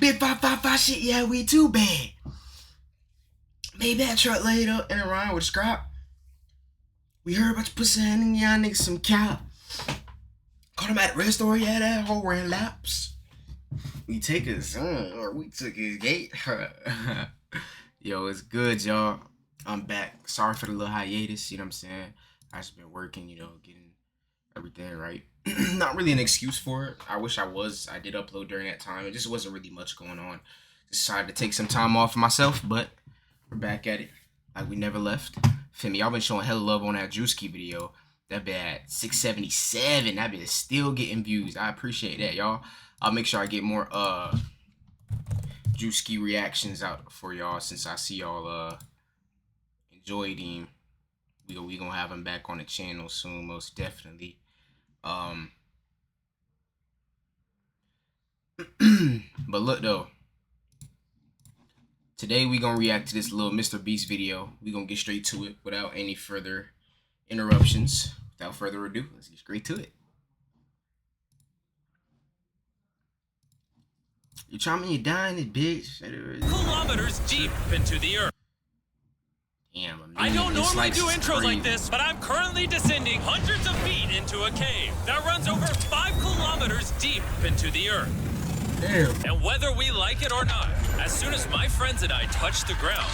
Big 555 shit, yeah, we too bad. Made that truck later in a rhyme with scrap. We heard about you pussy and y'all niggas some cap. Caught him at the rest store, yeah, that whole ran laps. We take his son, or we took his gate. Yo, it's good, y'all. I'm back. Sorry for the little hiatus, you know what I'm saying? I just been working, you know, getting everything right. Not really an excuse for it. I wish I was. I did upload during that time. It just wasn't really much going on. Decided to take some time off for myself, but we're back at it. Like we never left. Feel me? Y'all been showing hella love on that Drewski video. That been at 677. That been still getting views. I appreciate that, y'all. I'll make sure I get more Drewski reactions out for y'all since I see y'all enjoyed him. We gonna have him back on the channel soon, most definitely. But look though, today we gonna react to this little Mr.Beast video. We gonna get straight to it without any further interruptions. Without further ado, let's get straight to it. You trying me? You dying, this bitch? Kilometers deep into the earth. Damn, I don't normally do intros like this, but I'm currently descending hundreds of feet into a cave that runs over 5 kilometers deep into the earth. Damn. And whether we like it or not, as soon as my friends and I touch the ground,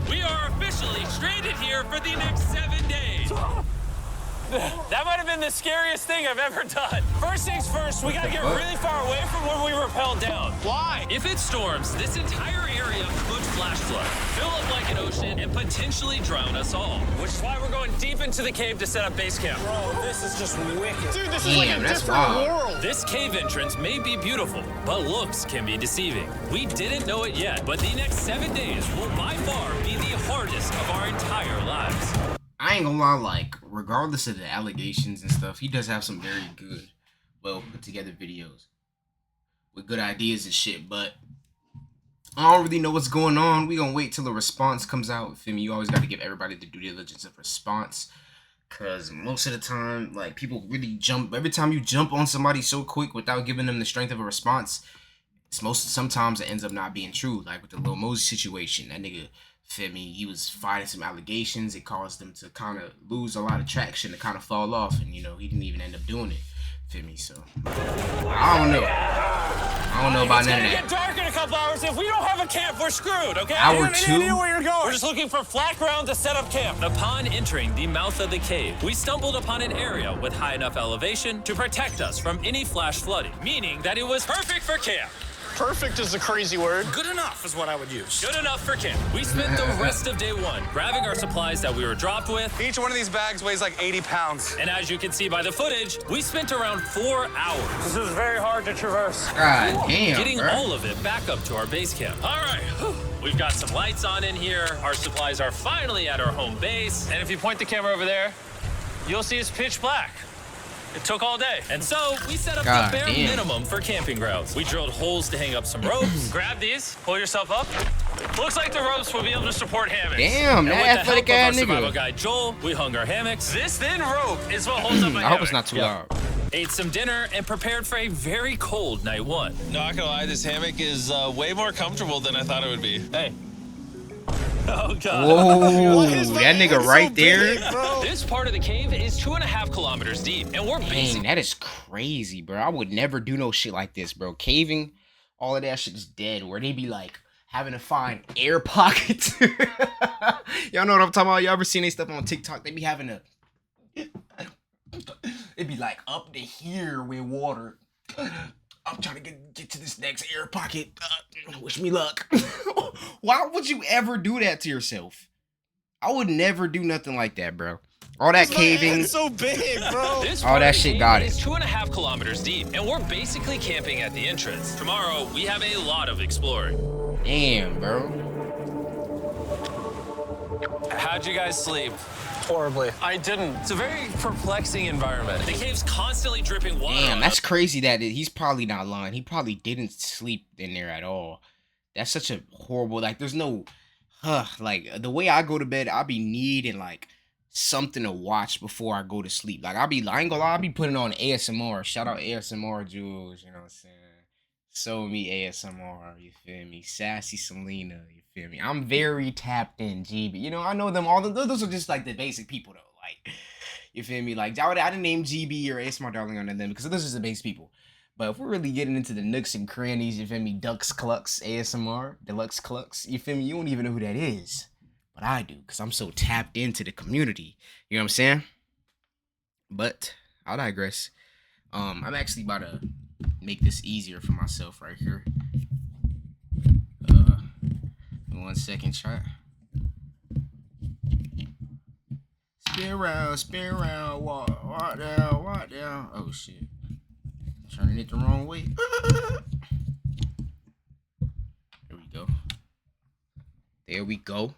we are officially stranded here for the next 7 days. That might have been the scariest thing I've ever done. First things first, we gotta get really far away from where we rappelled down. Why? If it storms, this entire area could flash flood, fill up like an ocean, and potentially drown us all. Which is why we're going deep into the cave to set up base camp. Bro, this is just wicked. Dude, this is like a different world. This cave entrance may be beautiful, but looks can be deceiving. We didn't know it yet, but the next 7 days will by far be the hardest of our entire lives. I ain't gonna lie, like, regardless of the allegations and stuff, he does have some very good, well put together videos with good ideas and shit, but I don't really know what's going on. We gonna wait till the response comes out. Feel me? You always gotta give everybody the due diligence of response, cause most of the time, like, people really jump, every time you jump on somebody so quick without giving them the strength of a response, sometimes it ends up not being true. Like with the Lil Mosey situation, that nigga, feel me, he was fighting some allegations. It caused them to kind of lose a lot of traction, to kind of fall off, and you know, he didn't even end up doing it. Feel me? So I don't know. I don't know about none of that. It's gonna get dark in a couple hours. If we don't have a camp, we're screwed, okay? Hour I two? don't know where you're going. We're just looking for flat ground to set up camp. Upon entering the mouth of the cave, we stumbled upon an area with high enough elevation to protect us from any flash flooding, meaning that it was perfect for camp. Perfect is a crazy word. Good enough is what I would use. Good enough for camp. We spent the rest of day one grabbing our supplies that we were dropped with. Each one of these bags weighs like 80 pounds. And as you can see by the footage, we spent around 4 hours. This is very hard to traverse. God damn, getting bro. all of it back up to our base camp. All right, we've got some lights on in here. Our supplies are finally at our home base. And if you point the camera over there, you'll see it's pitch black. It took all day. And so we set up the bare minimum for camping grounds. We drilled holes to hang up some ropes. Grab these, pull yourself up. Looks like the ropes will be able to support hammocks. Damn, that athletic ass nigga. Survival guy Joel, we hung our hammocks. This thin rope is what holds up my I hope it's not too loud. Ate some dinner and prepared for a very cold night one. Not gonna lie, this hammock is way more comfortable than I thought it would be. Hey. Oh, God. Whoa, that nigga right there. This part of the cave is 2.5 kilometers deep, and we're Dang, that is crazy, bro. I would never do no shit like this, bro. Caving, all of that shit is dead. Where they be like having to find air pockets. Y'all know what I'm talking about? Y'all ever seen they stuff on TikTok? They be having to. It be like up to here with water. I'm trying to get to this next air pocket. Wish me luck. Why would you ever do that to yourself? I would never do nothing like that, bro. All that caving. It's so big, bro. All that shit got it. It's 2.5 kilometers deep, and we're basically camping at the entrance. Tomorrow, we have a lot of exploring. Damn, bro. How'd you guys sleep? Horribly. I didn't. It's a very perplexing environment. The cave's constantly dripping water. Damn, that's crazy that he's probably not lying. He probably didn't sleep in there at all. That's such a horrible, like, there's no, like, the way I go to bed, I be needing, like, something to watch before I go to sleep. Like, I ain't gonna lie, I be putting on ASMR. Shout out ASMR Jules, you know what I'm saying? So me ASMR, you feel me? Sassy Selena, you feel me? I'm very tapped in, G. But, you know, I know them all. Those are just like the basic people, though. Like, you feel me? Like, I didn't name GB or ASMR Darling on them because those are the base people. But if we're really getting into the nooks and crannies, you feel me? Ducks Clucks ASMR, Deluxe Clucks, you feel me? You don't even know who that is. But I do because I'm so tapped into the community. You know what I'm saying? But I'll digress. I'm actually about to make this easier for myself right here. 1 second, chat. Spin around, walk down. Oh shit. Turning it the wrong way. There we go. There we go.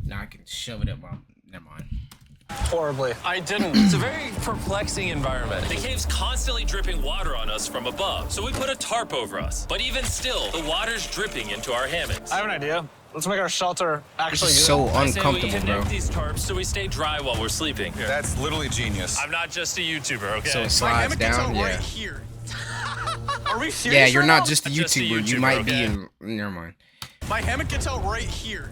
Now I can shove it up my... Never mind. Horribly. I didn't. It's a very perplexing environment. The cave's constantly dripping water on us from above, so we put a tarp over us. But even still, the water's dripping into our hammocks. I have an idea. Let's make our shelter actually This is good. so I say we uncomfortable, bro. connect these tarps so we stay dry while we're sleeping. That's literally genius. I'm not just a YouTuber, okay? So it slides down, yeah. here. Are we serious? Yeah, you're right not now? just a Just a YouTuber. You YouTuber, might okay? be in... Never mind. My hammock gets out right here.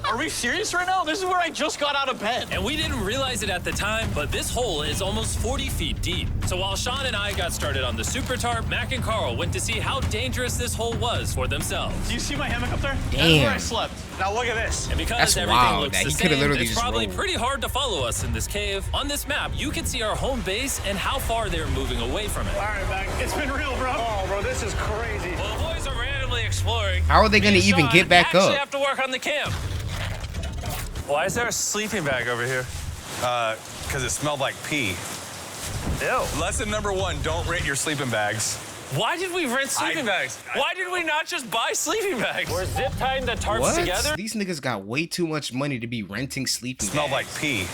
Are we serious right now? This is where I just got out of bed. And we didn't realize it at the time, but this hole is almost 40 feet deep. So while Sean and I got started on the super tarp, Mac and Carl went to see how dangerous this hole was for themselves. Do you see my hammock up there? That's Damn. where I slept. Now look at this. And because That's everything wild looks that the he coulda same, literally it's just probably rolled. pretty hard to follow us in this cave. On this map, you can see our home base and how far they're moving away from it. All right, Mac. It's been real, bro. Oh, bro, this is crazy. Well, the boys are randomly exploring. How are they gonna Me and even Sean get back actually up? have to work on the camp. Why is there a sleeping bag over here? Because it smelled like pee. Ew. Lesson number 1, don't rent your sleeping bags. Why did we rent sleeping bags? Why did we not just buy sleeping bags? We're zip tying the tarps What? together. These niggas got way too much money to be renting sleeping Smelled like bags. pee.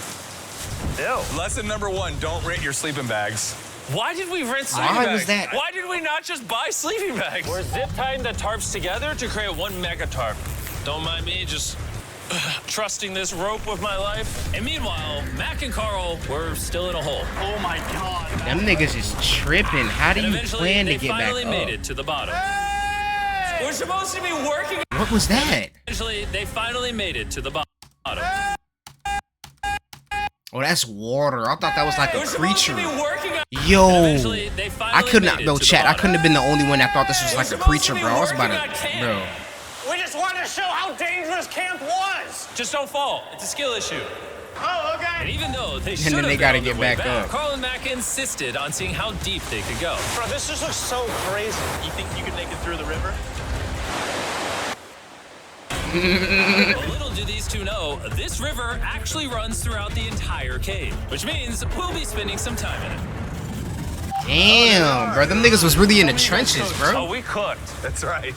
Ew. Lesson number 1, don't rent your sleeping bags. Why did we rent sleeping Why bags? was that? Why did we not just buy sleeping bags? We're zip tying the tarps together to create one mega tarp. Don't mind me, just trusting this rope with my life. And meanwhile, Mac and Carl were still in a hole. Oh my God. Them niggas is tripping. How do And you eventually, plan to they get back finally made up? it to the bottom. We're supposed to be working. What was that? Eventually, they finally made it to the bottom. Oh, that's water. I thought that was like a We're supposed to creature. be working. Yo, Eventually, they I finally could made not, it bro. to the Chat, I bottom. couldn't have been the only one that thought this was We're like a supposed to creature, be bro. I was about working on to, camp. bro. We just wanted to show how dangerous camp was. Just don't fall. It's a skill issue. Oh, And okay. even though they And should then have they been gotta on their get way back up. Carl and Mac insisted on seeing how deep they could go. Bro, this just looks so crazy. You think you could make it through the river? But little do these two know, this river actually runs throughout the entire cave, which means we'll be spending some time in it. Damn, bro. Them niggas was really in the trenches, Oh, bro. we cooked. That's right.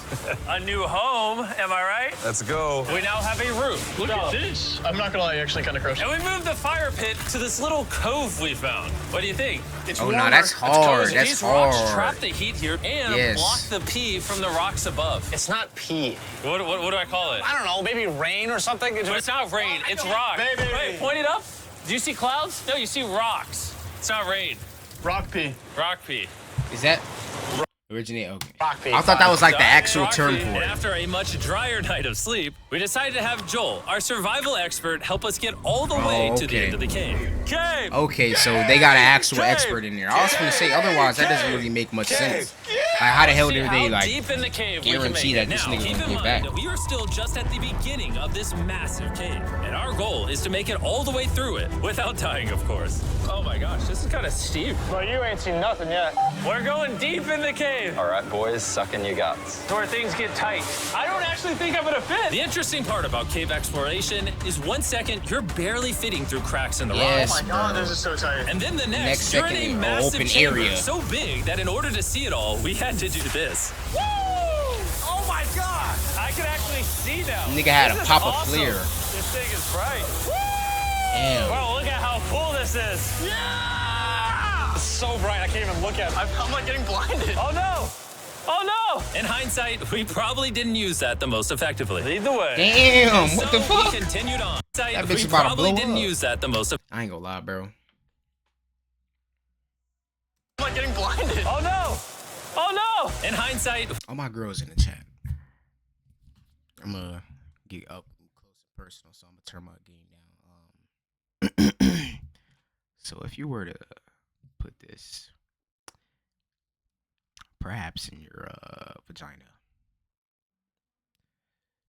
A new home, am I right? Let's go. We now have a roof. Look at this. I'm not gonna lie, you actually kind of crushed. And we moved the fire pit to this little cove we found. What do you think? It's Oh, warmer. no, that's hard. Cozy. That's These rocks trap hard. the heat here and Yes. block the pee from the rocks above. It's not pee. What do I call it? I don't know, maybe rain or something. But it's not rain, it's rock. Baby. Wait, point it up. Do you see clouds? No, you see rocks. It's not rain. rock pee. Rock pee. Is that originate? Okay. Rock pee. I thought that was like the actual Rock term pee. for And it. after a much drier night of sleep, we decided to have Joel, our survival expert, help us get all the way to the okay. end of the cave. Cave! Okay, so they got an actual Cave. expert in there. I was gonna say otherwise that doesn't really make much sense. Like how the hell See did how they like deep in the cave we can guarantee make that it. this Now, nigga keep gonna in get mind back? that we are still just at the beginning of this massive cave, and our goal is to make it all the way through it without dying, of course. Oh my gosh, this is kind of steep. Bro, you ain't seen nothing yet. We're going deep in the cave. All right, boys, suck in your guts. Where things get tight. I don't actually think I'm gonna fit. The interesting part about cave exploration is 1 second you're barely fitting through cracks in the Yes, rocks. Oh my God, bro. this is so tight. And then the next next, you're in second, a an massive open chamber area. so big that in order to see it all, we had to do this. Woo! Oh my God! I can actually see now. Nigga had This a is pop of awesome. flare. This thing is bright. Woo! Damn. Bro, look at how cool this is. Yeah! It's so bright, I can't even look at it. I'm like getting blinded. Oh no! Oh no! In hindsight, we probably didn't use that the most effectively. Lead the way. Damn, what the So fuck? we continued on. That bitch We about to probably blow didn't up. use that the most. I ain't gonna lie, bro. I'm like getting blinded. Oh no! Oh no! In hindsight, All my girls in the chat. I'm gonna get up close and personal, so I'm gonna turn my game down. So if you were to put this perhaps in your vagina,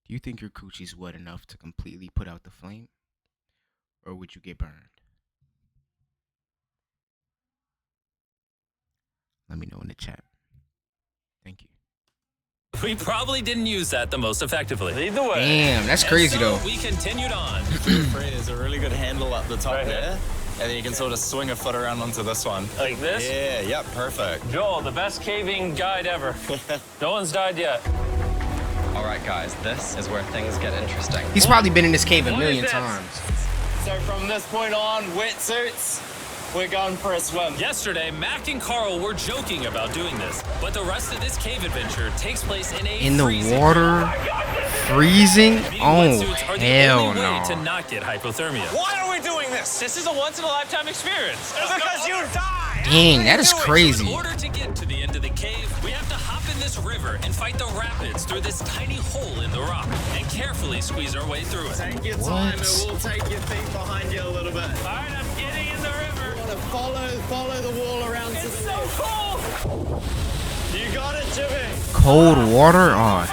do you think your coochie's wet enough to completely put out the flame, or would you get burned? Let me know in the chat. Thank you. we probably didn't use that the most effectively. Either way. Damn, that's crazy And so though. we continued on. There's a really good handle up the top there. And then you can sort of swing a foot around onto this one. Like this? Yeah, yep, perfect. Joel, the best caving guide ever. No one's died yet. All right, guys, this is where things get interesting. He's probably been in this cave a What million is this? times. So from this point on, wetsuits, we're going for a swim. Yesterday, Mac and Carl were joking about doing this, but the rest of this cave adventure takes place in a In the freezing water, freezing? Being Oh wetsuits are the hell only way to no! not get hypothermia. Why are we doing this? This is a once-in-a-lifetime experience. Because you died! Dang, that is In crazy. order to get to the end of the cave, we have to hop in this river and fight the rapids through this tiny hole in the rock and carefully squeeze our way through it. Take your What? time, it will take your feet behind you a little bit. All right, I'm getting in the river. Follow the wall around to It's the so left. cold. You got it, Jimmy. Cold water? Oh,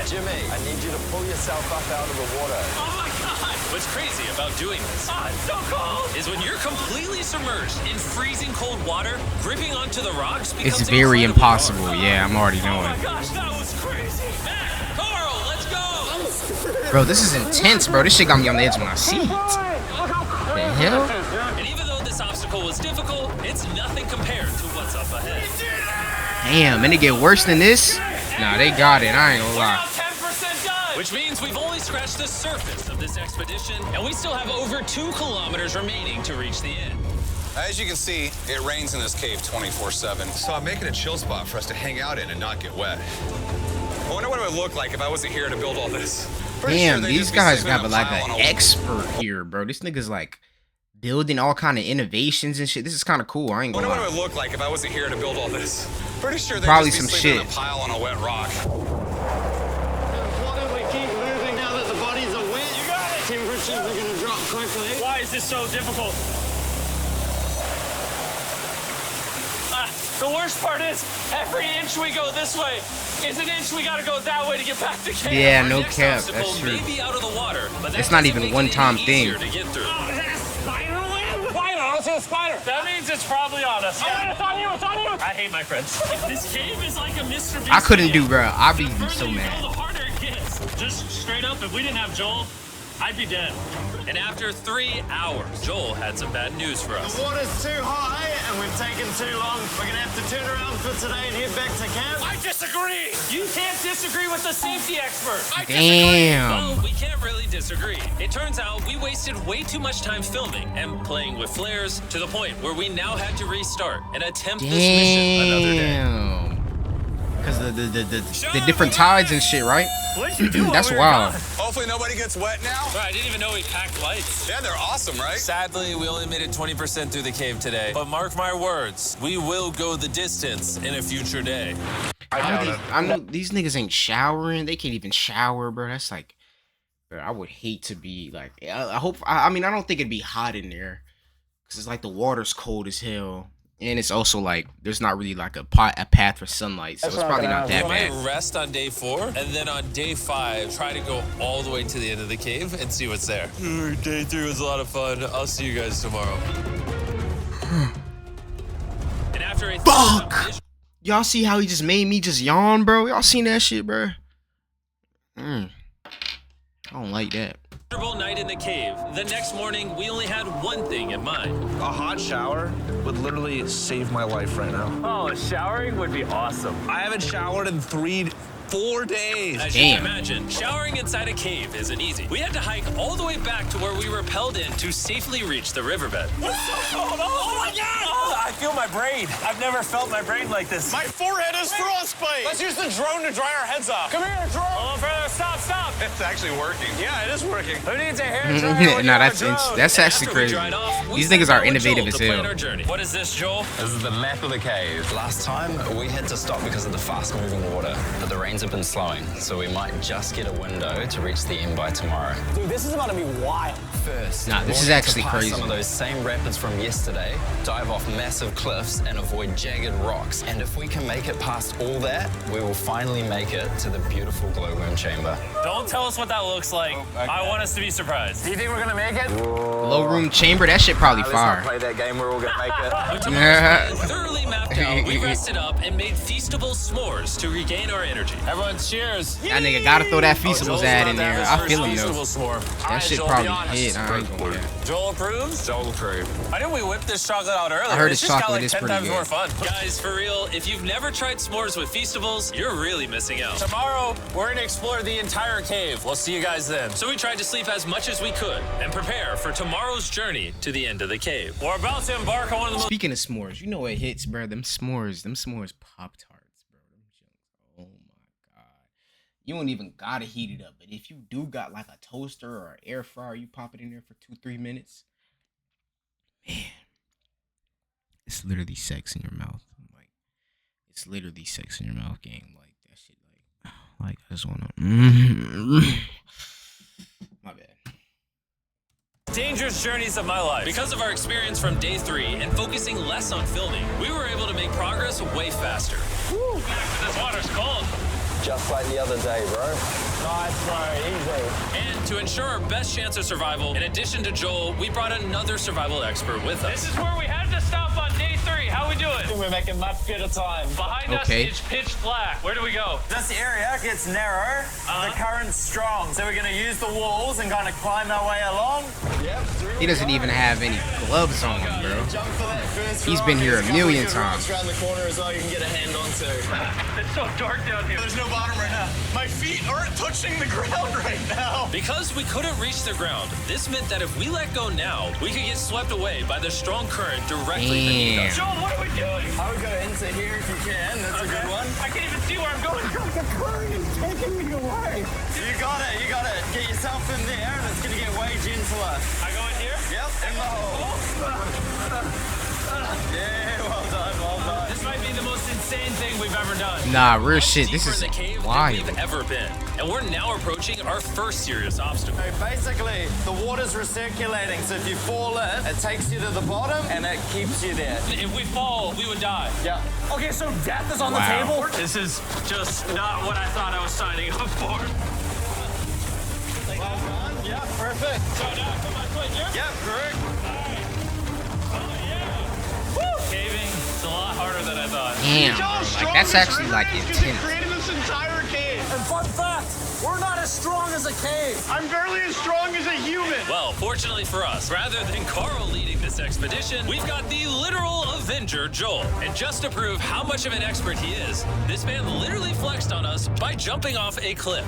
Jimmy, I need you to pull yourself up out of the water. Oh my God! What's crazy about doing this? Oh, it's so cold! Is when you're completely submerged in freezing cold water, gripping onto the rocks becomes it's very incredibly impossible. hard. Yeah, I'm already Oh my knowing. gosh, that was crazy! Matt, Carl, let's go! Bro, this is intense, bro. This shit got me on the edge of my seat. The hell? And even though this obstacle was difficult, it's nothing compared to what's up ahead. Damn, and it get worse than this? Nah, they got it. I ain't gonna We're lie. about 10% done! Which means we've only scratched the surface of this expedition, and we still have over 2 kilometers remaining to reach the end. As you can see, it rains in this cave 24/7. So I'm making a chill spot for us to hang out in and not get wet. I wonder what it would look like if I wasn't here to build all this. Pretty sure Damn, they'd these just be guys sleeping got in a like pile an on a- expert here, bro. This nigga's like building all kind of innovations and shit. This is kind of cool. I ain't I wonder gonna what it lie. would look like if I wasn't here to build all this. Pretty sure they'd Probably just be some sleeping in shit. a pile on a wet rock. Why don't we keep moving now that the bodies are wet? You got it! Temperatures are gonna drop quickly. Why is this so difficult? The worst part is, every inch we go this way is an inch we gotta go that way to get back to camp. Yeah, Our no next cap, obstacle that's true. may be out of the water, but that It's not doesn't even make a it any one-time thing. easier to get through. Is that a spider web? Spider, I don't see a spider. That means it's probably on us. Oh, it's on you, it's on you. I hate my friends. This cave is like a Mr.Beast. I couldn't do, bro. I'd be The further so you go, mad. the harder it gets. Just straight up, if we didn't have Joel, I'd be dead. And after 3 hours, Joel had some bad news for us. The water's too high and we've taken too long. We're gonna have to turn around for today and head back to camp. I disagree! You can't disagree with the safety expert! Damn. Well, we can't really disagree. It turns out we wasted way too much time filming and playing with flares to the point where we now had to restart and attempt this mission another day. Damn. Because the different tides and shit, right? What'd you do That's while we were wild. gone? Hopefully nobody gets wet now. Bro, I didn't even know we packed lights. Yeah, they're awesome, right? Sadly, we only made it 20% through the cave today. But mark my words, we will go the distance in a future day. I know these niggas ain't showering. They can't even shower, bro. That's like, bro, I would hate to be like. I mean, I don't think it'd be hot in there, cause it's like the water's cold as hell, and it's also like there's not really like a path for sunlight, so it's probably not that We bad. might rest on day 4, and then on day 5, try to go all the way to the end of the cave and see what's there. Day 3 was a lot of fun. I'll see you guys tomorrow. And after a Fuck! Y'all see how he just made me just yawn, bro? Y'all seen that shit, bro? I don't like that. miserable night in the cave, the next morning we only had one thing in mind. A hot shower would literally save my life right now. Oh, showering would be awesome. I haven't showered in 4 days. As you can imagine, showering inside a cave isn't easy. We had to hike all the way back to where we rappelled in to safely reach the riverbed. It's so cold! Oh my God! Oh, I feel my brain. I've never felt my brain like this. My forehead is frostbite. Let's use the drone to dry our heads off. Come here, drone. A little further. Stop. It's actually working. Yeah, it is working. Who needs a hair dryer? Nah, that's actually crazy. These niggas are innovative as hell. What is this, Joel? This is the map of the cave. Last time, we had to stop because of the fast-moving water, but the rains have been slowing, so we might just get a window to reach the end by tomorrow. Dude, this is about to be wild. First, Nah, this is we'll actually have to pass crazy. some of those same rapids from yesterday, dive off massive cliffs, and avoid jagged rocks. And if we can make it past all that, we will finally make it to the beautiful glowworm chamber. Don't tell us what that looks like. I want us to be surprised. Do you think we're gonna make it? Low room chamber, that shit probably fire. Play that game. We're all gonna make it. With tomorrow's plan thoroughly mapped out, we rested up and made feastable s'mores to regain our energy. Everyone, cheers. That nigga gotta throw that Feastables ad in there. I feel him though. S'more. That shit probably hit. I ain't gonna lie. Joel approves? Joel approves. Why didn't we whip this chocolate out earlier? I heard it's this just chocolate got is like 10 pretty times more good. fun. Guys, for real, if you've never tried s'mores with Feastables, you're really missing out. Tomorrow, we're gonna explore the entire cave. We'll see you guys then. So we tried to sleep as much as we could and prepare for tomorrow's journey to the end of the cave. We're about to embark on one of the most Speaking of s'mores, you know what hits, bro? Them s'mores Pop-Tarts, bro. Them junk. Oh my god. You don't even gotta heat it up, but if you do got like a toaster or an air fryer, you pop it in there for 2-3 minutes. Man, it's literally sex in your mouth. Like, it's literally sex in your mouth, gang. Like that shit. Like I just wanna. My bad. dangerous journeys of my life. Because of our experience from day 3 and focusing less on filming, we were able to make progress way faster. Woo! This water's cold. Just like the other day, bro. Nice, bro. Easy. And to ensure our best chance of survival, in addition to Joel, we brought another survival expert with us. This is where we had to stop on day 3. How we doing? We're making much better time. Behind us, it's pitch black. Where do we go? This area gets narrow, the current's strong, so we're going to use the walls and kind of climb our way along. He doesn't even have any gloves on, bro. Jump for that first He's rock. been here a There's couple million good rocks times. around the corner as well you can get a hand onto. It's so dark down here. There's no bottom right now. My feet aren't touching the ground right now. Because we couldn't reach the ground, this meant that if we let go now, we could get swept away by the strong current directly beneath us. Joel, what are we doing? I would go into here if you can, that's a good one. I can't even see where I'm going. The current is taking me away. You got it. Get yourself in there and it's going to get way gentler. I go in here? Yep, in the hole. Yeah, well done. This might be the most insane thing we've ever done. Nah, real shit. This Deeper is in the cave than wild. we've ever been. And we're now approaching our first serious obstacle. So basically, the water's recirculating, so if you fall in, it takes you to the bottom and it keeps you there. If we fall, we would die. Yeah. Okay, so death is on the table? This is just not what I thought I was signing up for. Well done. Yeah, perfect. So now, come on, foot here? Yep, correct. Caving, it's a lot harder than I thought. Damn, bro. Like, that's actually like intense. Created this entire cave. And fun fact, we're not as strong as a cave. I'm barely as strong as a human. Well, fortunately for us, rather than Carl leading this expedition, we've got the literal Avenger, Joel. And just to prove how much of an expert he is, this man literally flexed on us by jumping off a cliff.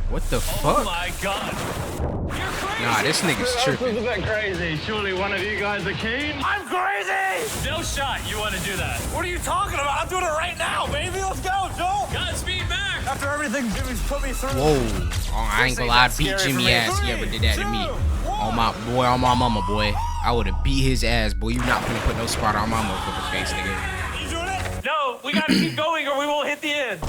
What the Oh fuck? my god. You're crazy. Nah, this nigga's tripping. a bit crazy. Surely one of you guys are keen? I'm crazy! No shot you want to do that. What are you talking about? I'm doing it right now, baby. Let's go, Joel. Godspeed back! After everything Jimmy's put me through. Whoa. Oh, I ain't gonna lie, I beat Jimmy ass. He ever did that to me. On my boy, on my mama, boy. I would have beat his ass, boy. You not gonna put no spot on my motherfucking face, nigga. You doing it? No, we gotta keep going or we won't hit the end.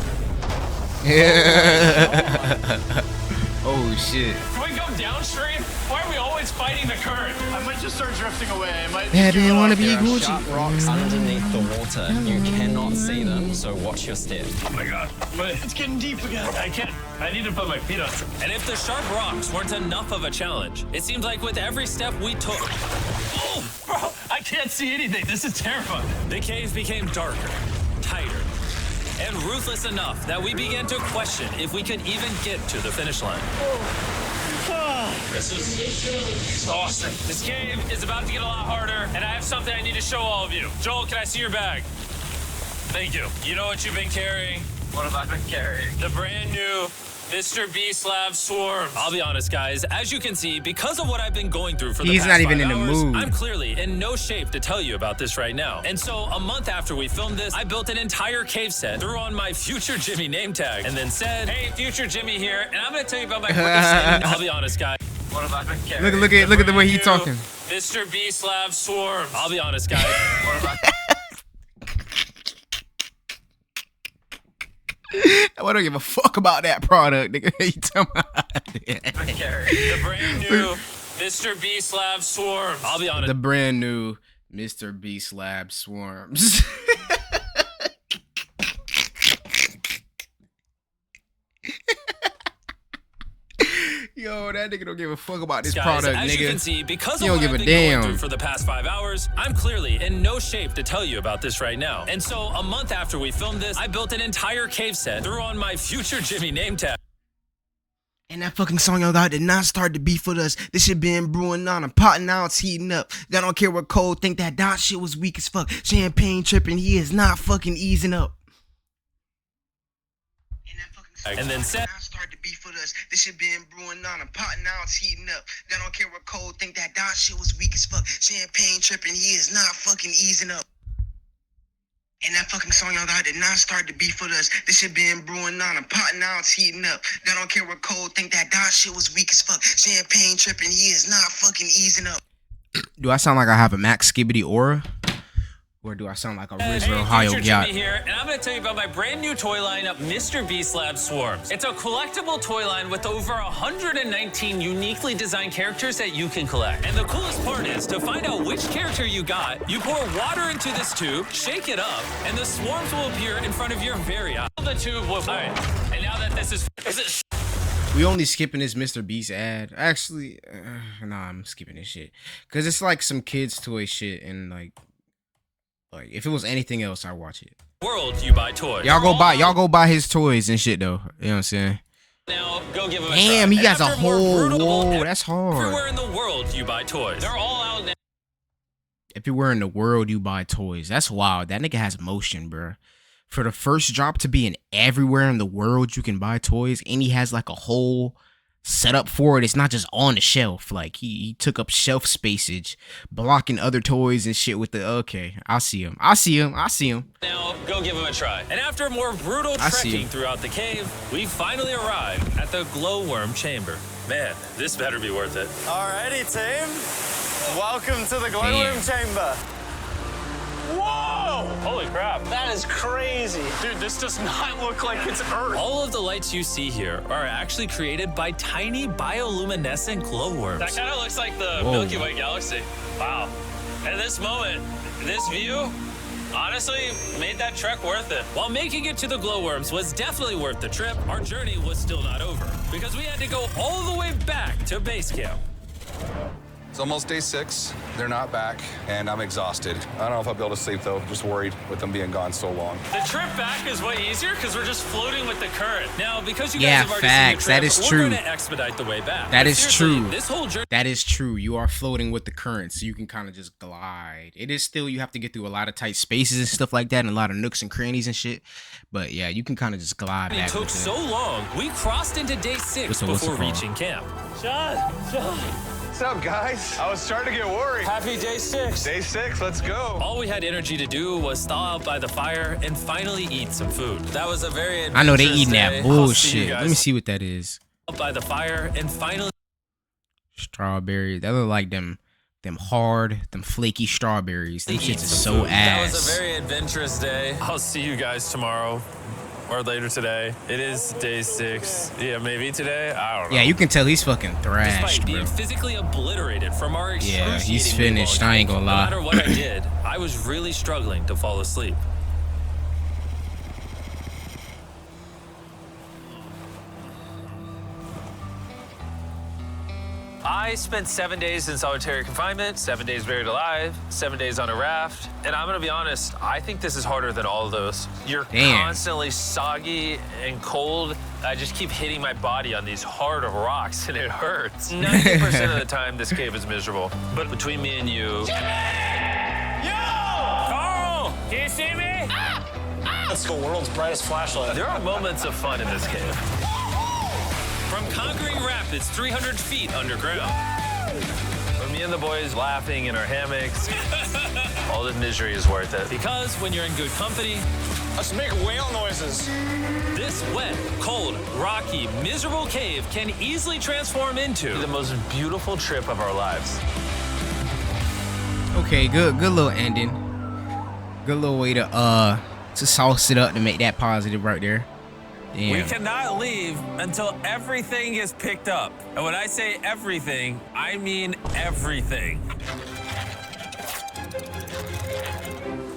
Oh shit. Can we go downstream? Why are we always fighting the current? I might just start drifting away. I might Yeah, do you wanna be There are Gucci? sharp rocks underneath the water. You cannot see them, so watch your step. Oh my god. But it's getting deep again. I can't. I need to put my feet on. And if the sharp rocks weren't enough of a challenge, it seems like with every step we took. Oh, bro, I can't see anything. This is terrifying. The cave became darker, tighter, and ruthless enough that we began to question if we could even get to the finish line. This is exhausting. This cave is about to get a lot harder, and I have something I need to show all of you. Joel, can I see your bag? Thank you. You know what you've been carrying? What have I been carrying? The brand new Mr.Beast Lab Swarms. I'll be honest, guys. As you can see, because of what I've been going through for the He's past not even 5 in the hours, mood. I'm clearly in no shape to tell you about this right now. And so, a month after we filmed this, I built an entire cave set, threw on my Future Jimmy name tag, and then said, "Hey, Future Jimmy here, and I'm gonna tell you about my Bravest." I'll be honest, guys. What about the carrot? Look at the way he's talking. Mr.Beast Lab Swarms. I'll be honest, guys. What about I don't give a fuck about that product, nigga. You tell me. the brand new Mr.Beast Lab Swarms? I'll be honest. The brand new Mr.Beast Lab Swarms. Yo, that nigga don't give a fuck about this product, as nigga. You can see, because he of don't what give I've a been damn. going through for the past 5 hours, I'm clearly in no shape to tell you about this right now. And so, a month after we filmed this, I built an entire cave set, threw on my Future Jimmy name tag. And that fucking song y'all got did not start the beef with us. This shit been brewing on. I'm potting now, it's heating up. I don't care what Cole think, that dot shit was weak as fuck. Champagne tripping, he is not fucking easing up. And then said, start the beef with us. This shit been brewing on. I'm potting now, it's heating up. I don't care what Cole think, that dot shit was weak as fuck. Champagne tripping, he is not fucking easing up. And that fucking song y'all got did not start the beef with us. This shit been brewing on. I'm potting now, it's heating up. I don't care what Cole think, that dot shit was weak as fuck. Champagne tripping, he is not fucking easing up. Do I sound like I have a Max Skibbity aura? Or do I sound like a Rizzo Ohio Future guy? Jimmy here, and I'm going to tell you about my brand new toy line, Mr.Beast Lab Swarms. It's a collectible toy line with over 119 uniquely designed characters that you can collect. And the coolest part is, to find out which character you got, you pour water into this tube, shake it up, and the swarms will appear in front of your very eye. The tube will... All right, and now that this is we only skipping this Mr. Beast ad. Actually, nah, I'm skipping this shit. Because it's like some kids' toy shit, and like if it was anything else, I'd watch it. World, you buy toys. Y'all go buy his toys and shit though. You know what I'm saying? Now, go give him a Damn, try. he got a After more whole, brutal- whoa, that's hard. Everywhere in the world, you buy toys. They're all out now. Everywhere in the world, you buy toys. That's wild. That nigga has motion, bro. For the first drop to be in everywhere in the world you can buy toys, and he has like a whole setup for it. It's not just on the shelf. Like he took up shelf spacage, blocking other toys and shit with the. Okay, I see him. Now, go give him a try. And after more brutal trekking throughout the cave, we finally arrived at the glowworm chamber. Man, this better be worth it. Alrighty, team. Welcome to the glowworm chamber. Whoa! Holy crap. That is crazy. Dude, this does not look like it's Earth. All of the lights you see here are actually created by tiny bioluminescent glowworms. That kind of looks like the Milky Way galaxy. Wow. At this moment, this view honestly made that trek worth it. While making it to the glowworms was definitely worth the trip, our journey was still not over because we had to go all the way back to base camp. It's almost day 6. They're not back, and I'm exhausted. I don't know if I'll be able to sleep, though. Just worried with them being gone so long. The trip back is way easier because we're just floating with the current. Now, because you guys have already facts. seen the trip, That is we're true. going to expedite the way back. That But is seriously, true. This whole journey. That is true. You are floating with the current, so you can kind of just glide. It is still, you have to get through a lot of tight spaces and stuff like that, and a lot of nooks and crannies and shit. But yeah, you can kind of just glide It back. took with so it. long, we crossed into day 6 before reaching camp. John. What's up, guys? I was starting to get worried. Happy day 6. Day 6, let's go. All we had energy to do was thaw out by the fire and finally eat some food. That was a very I know they adventurous eating day. that I'll see you bullshit. Let me guys see what that is. by the fire and finally Strawberries. That look like them hard, them flaky strawberries. Them eat shits is some so food. That was ass. a very adventurous day. I'll see you guys tomorrow or later today. It is day 6. Yeah, maybe today. I don't know. Yeah, you can tell he's fucking thrashed, Despite bro. being physically obliterated from our Yeah, he's excruciatingly finished. long I ain't gonna day, lie. No matter what I did, I was really struggling to fall asleep. I spent 7 days in solitary confinement, 7 days buried alive, 7 days on a raft, and I'm gonna be honest, I think this is harder than all of those. You're constantly soggy and cold. I just keep hitting my body on these hard rocks and it hurts. 90% of the time, this cave is miserable. But between me and you... Jimmy! Yo! Carl! Can you see me? That's the world's brightest flashlight. There are moments of fun in this cave. from conquering rapids 300 feet underground. For me and the boys laughing in our hammocks, all the misery is worth it. Because when you're in good company, Let's make whale noises. this wet, cold, rocky, miserable cave can easily transform into The most beautiful trip of our lives. Okay, good little ending. Good little way to sauce it up to make that positive right there. Damn. We cannot leave until everything is picked up. And when I say everything, I mean everything.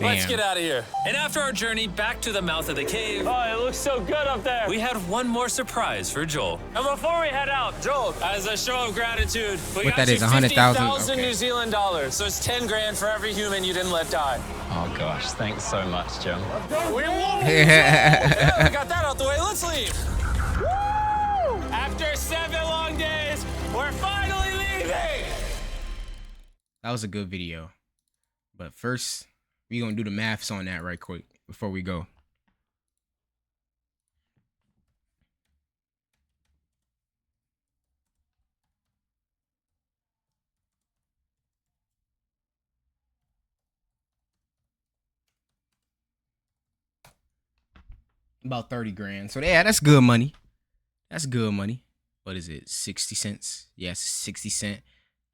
Let's get out of here. And after our journey back to the mouth of the cave, Oh, it looks so good up there. we had one more surprise for Joel. And before we head out, Joel, As a show of gratitude, we What got that you is, 100,000? 50,000 Okay. New Zealand dollars. So it's 10 grand for every human you didn't let die. Oh gosh, thanks so much, Jim. we won't. Yeah, we got that out the way. Let's leave. After 7 long days, we're finally leaving. That was a good video. But first, we gonna do the maths on that right quick before we go. About 30 grand. So yeah, that's good money. That's good money. What is it? 60 cents? Yes, 60 cent.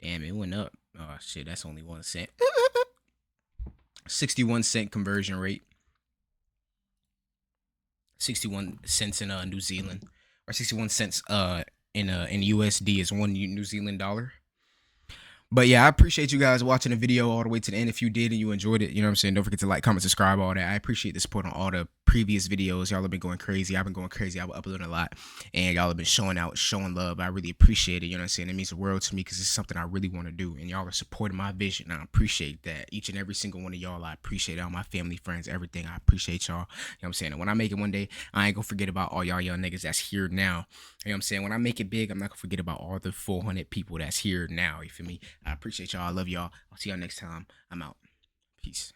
Damn, it went up. Oh shit, that's only 1 cent. 61 cent conversion rate. 61 cents in New Zealand, or 61 cents in USD is one New Zealand dollar. But yeah, I appreciate you guys watching the video all the way to the end. If you did and you enjoyed it, you know what I'm saying, don't forget to like, comment, subscribe, all that. I appreciate the support on all the previous videos. Y'all have been going crazy. I've been going crazy. I've been uploading a lot, and y'all have been showing out, showing love. I really appreciate it. You know what I'm saying? It means the world to me because it's something I really want to do, and y'all are supporting my vision. I appreciate that. Each and every single one of y'all, I appreciate all my family, friends, everything. I appreciate y'all. You know what I'm saying? And when I make it one day, I ain't gonna forget about all y'all young niggas that's here now. You know what I'm saying? When I make it big, I'm not gonna forget about all the 400 people that's here now. You feel me? I appreciate y'all. I love y'all. I'll see y'all next time. I'm out. Peace.